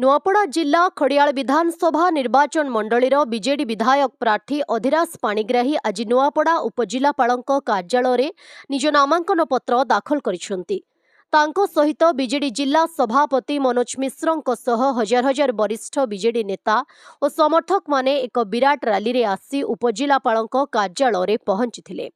नुआपड़ा जिला खड़ियाल विधानसभा निर्वाचन मंडलीर बीजेडी विधायक प्रार्थी अधिराज पाणिग्राही आज नुआपड़ा उपजिलापालଙ୍କ कार्यालय निज नामांकन पत्र दाखल करिसेंती। तांको सहित बीजेडी जिला सभापति मनोज मिश्रଙ୍କ सह हजार हजार वरिष्ठ बीजेडी नेता और समर्थक माने एक विराट रैली रे आसी उपजिलापालଙ୍କ कार्यालय पहुंचीथिले।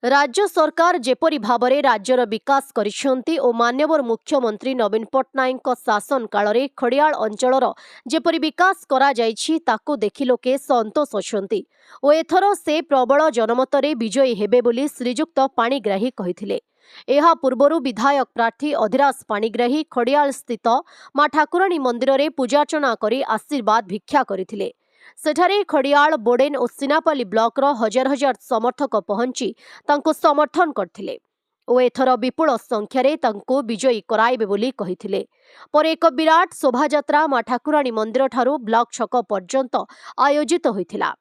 राज्य सरकार जेपरी भावरे राज्यर विकास करिसेंती और मान्यवर मुख्यमंत्री नवीन पट्टनायक शासन काल रे खड़ियाल अंचलर जेपरी विकास करा जायछि ताको देखि लोके संतोष अछंती और एथर से प्रबल जनमतरे विजयी हेबे बोली श्रीजुक्त पाणिग्राही कहिथिले। एहा पूर्वरु विधायक प्रार्थी अधिराज पाणिग्राही खड़ियाल स्थित मां ठाकुराणी मंदिर रे पूजार्चना करी आशीर्वाद भिक्षा करिथिले। सेठारे खड़ियाल बोडेन और सिनापाली ब्लॉक रो हजार हजार समर्थक पहुंची तांको समर्थन करथिले और एथर विपुल संख्यारे तांको विजयी कराइबे बोली कहिथिले। पर एक विराट शोभायात्रा मां ठाकुराणी मंदिर ठारू ब्लॉक छक पर्यंत आयोजित होइथिला।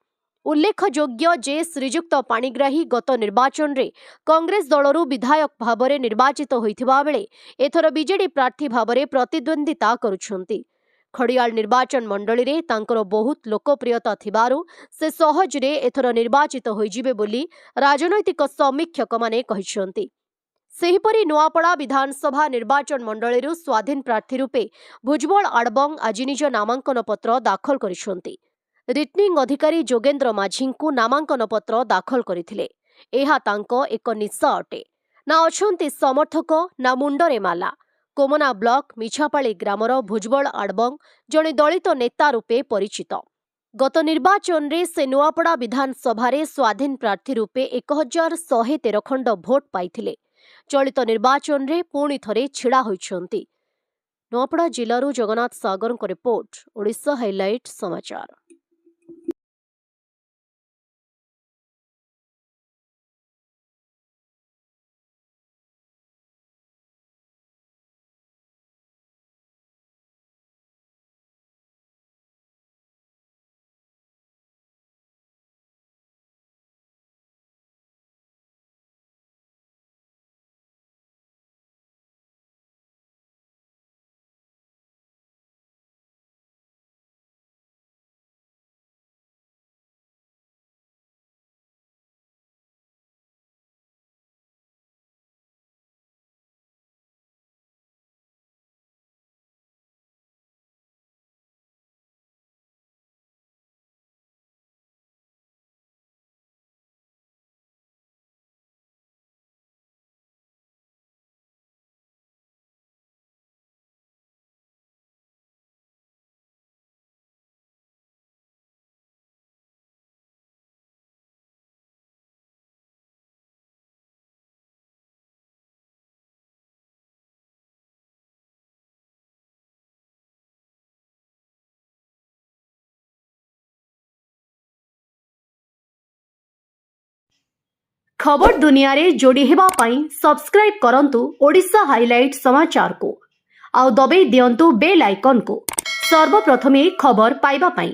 उल्लेखयोग्य जे श्रीजुक्त पाणिग्राही गत निर्वाचन रे कांग्रेस दलरू विधायक भावरे निर्वाचित होइथिबा बेले एथर बीजेडी प्रार्थी भावरे प्रतिद्वंदिता करुछंती। खड़ियाल निर्वाचन मंडली रे तांकर बहुत लोकप्रियता थिबारु से सहजरे एथर निर्वाचित होइजिबे बोली राजनैतिक समीक्षक माने कहिसंती। सेहिपरि नुआपड़ा विधानसभा निर्वाचन मंडलीरु स्वाधीन प्रार्थी रूपे भुजबल आड़बंग आज निज नामांकन पत्र दाखल करिसंती। रिटर्निंग अधिकारी जोगेन्द्र माझींकु नामांकन पत्र दाखल करिथिले। एहा तांको एक निशा अटे। ना अछंती समर्थक ना मुंडरे माला। कोमना ब्लॉक मिछापाली ग्रामर भुजबल आड़बंग जड़े दलित नेता रूपे परिचित। गत निर्वाचन रे से नुआपड़ा विधानसभा रे स्वाधीन प्रार्थी रूपे 1113 खंड भोट पाइथिले। चलित निर्वाचन रे पुणी थरे छिड़ा होइछंती। नुआपड़ा जिल्लारू जगन्नाथ सागर रिपोर्ट, ओडिशा हाइलाइट समाचार। खबर दुनिया रे जोड़ी हेबा पाई सब्सक्राइब करंतु ओडिशा हाइलाइट समाचार को आउ दबे दियंतु बेल आइकन को सर्वप्रथमे खबर पाइबा पाई।